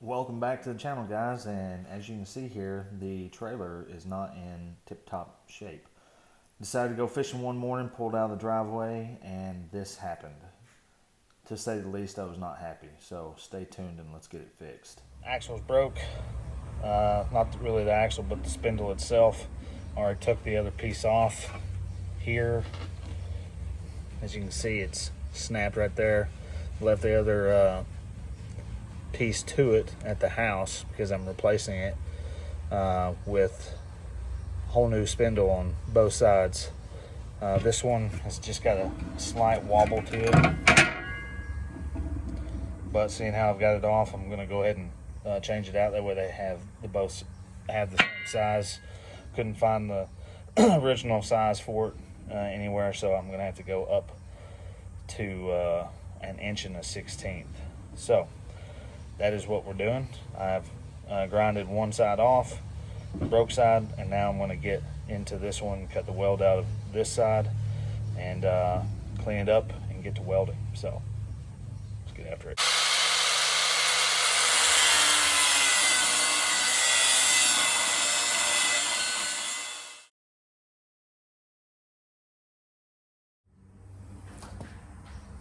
Welcome back to the channel, guys, and as you can see here, the trailer is not in tip-top shape. Decided to go fishing one morning, pulled out of the driveway, and this happened. To say the least, I was not happy, so stay tuned and let's get it fixed. Axle's broke. Not really the axle, but the spindle itself. Already took the other piece off here. As you can see, it's snapped right there. Left the other piece to it at the house because I'm replacing it with a whole new spindle on both sides. This one has just got a slight wobble to it, but seeing how I've got it off, I'm going to go ahead and change it out. That way they have both have the same size. Couldn't find the original size for it anywhere, so I'm going to have to go up to 1 inch and a 1/16. So that is what we're doing. I've grinded one side off, the broke side, and now I'm going to get into this one, cut the weld out of this side, and clean it up and get to welding. So let's get after it.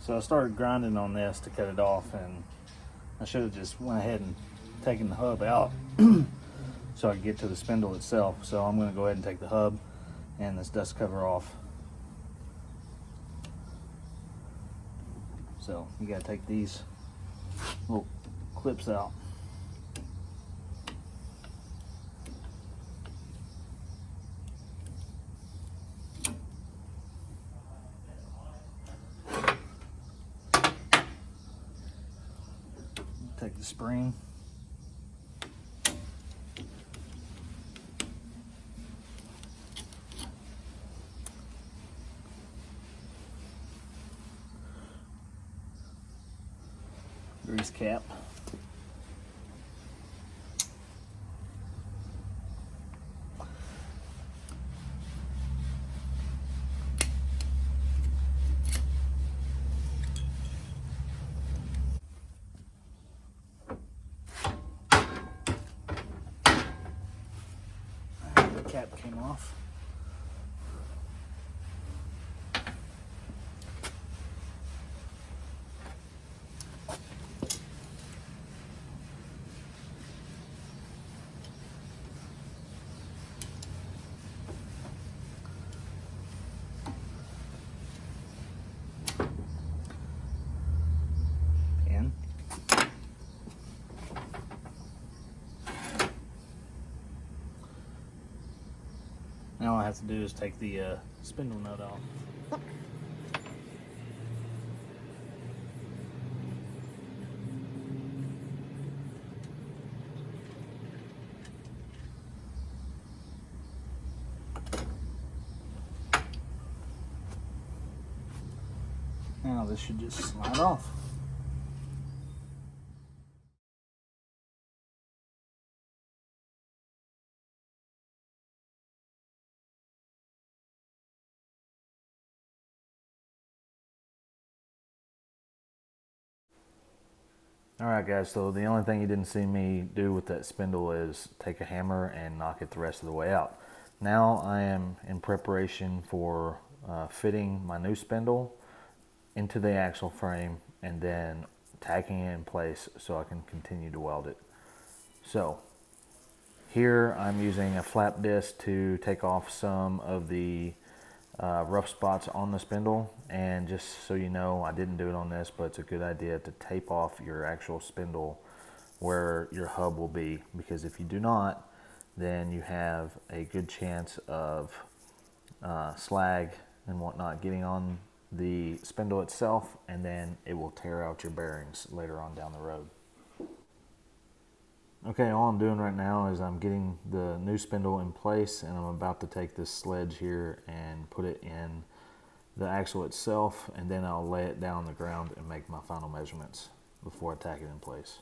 So I started grinding on this to cut it off, and I should have just went ahead and taken the hub out so I could get to the spindle itself. So I'm going to go ahead and take the hub and this dust cover off. So you got to take these little clips out. Take the spring. Grease cap. The cap came off. Pin. Now all I have to do is take the spindle nut off. Now this should just slide off. Alright guys, so the only thing you didn't see me do with that spindle is take a hammer and knock it the rest of the way out. Now I am in preparation for fitting my new spindle into the axle frame and then tacking it in place so I can continue to weld it. So here I'm using a flap disc to take off some of the rough spots on the spindle, and just so you know, I didn't do it on this, but it's a good idea to tape off your actual spindle where your hub will be, because if you do not, then you have a good chance of slag and whatnot getting on the spindle itself, and then it will tear out your bearings later on down the road. Okay, all I'm doing right now is I'm getting the new spindle in place, and I'm about to take this sledge here and put it in the axle itself, and then I'll lay it down on the ground and make my final measurements before I tack it in place.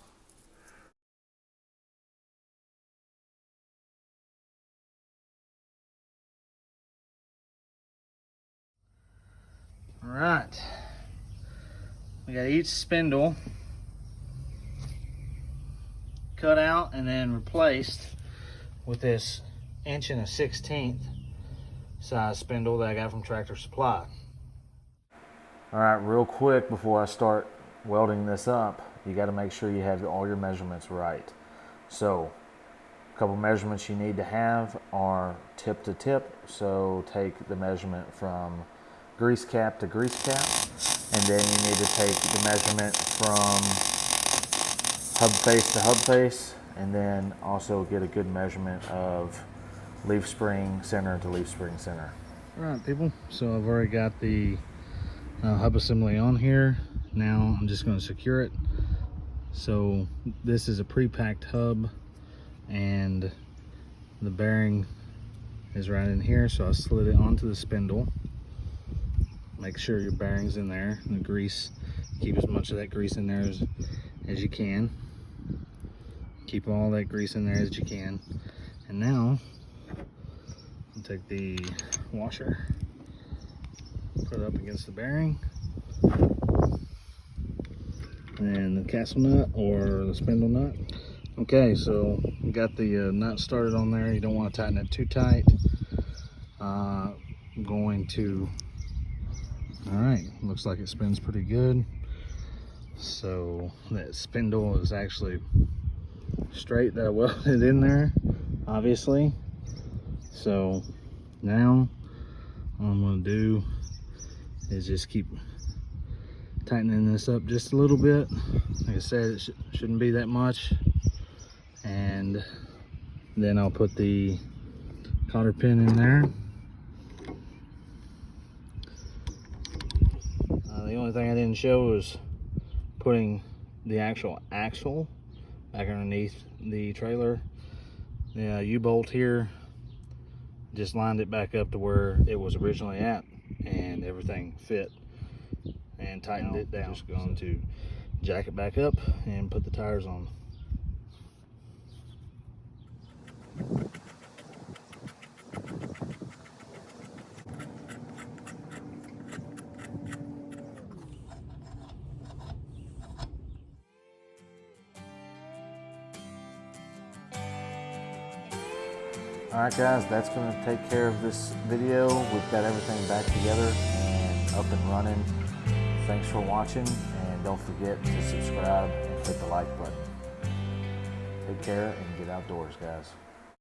All right, we got each spindle cut out and then replaced with this 1 1/16 size spindle that I got from Tractor Supply. All right, real quick before I start welding this up, you got to make sure you have all your measurements right. So a couple measurements you need to have are tip to tip. So take the measurement from grease cap to grease cap, and then you need to take the measurement from hub face to hub face, and then also get a good measurement of leaf spring center to leaf spring center. All right, people, so I've already got the hub assembly on here. Now I'm just going to secure it. So this is a pre-packed hub, and the bearing is right in here, so I slid it onto the spindle. Make sure your bearing's in there, and the grease, keep as much of that grease in there as you can. Keep all that grease in there as you can. And now I'll take the washer, put it up against the bearing, and the castle nut or the spindle nut. Okay, so we got the nut started on there. You don't want to tighten it too tight. I'm going to, all right, looks like it spins pretty good. So that spindle is actually straight that I welded in there, obviously. So now all I'm going to do is just keep tightening this up just a little bit. Like I said, it shouldn't be that much. And then I'll put the cotter pin in there. The only thing I didn't show was putting the actual axle back underneath the trailer. The U-bolt here, just lined it back up to where it was originally at, and everything fit and tightened it down. Just going to jack it back up and put the tires on. Alright guys, that's going to take care of this video. We've got everything back together and up and running. Thanks for watching, and don't forget to subscribe and hit the like button. Take care and get outdoors, guys.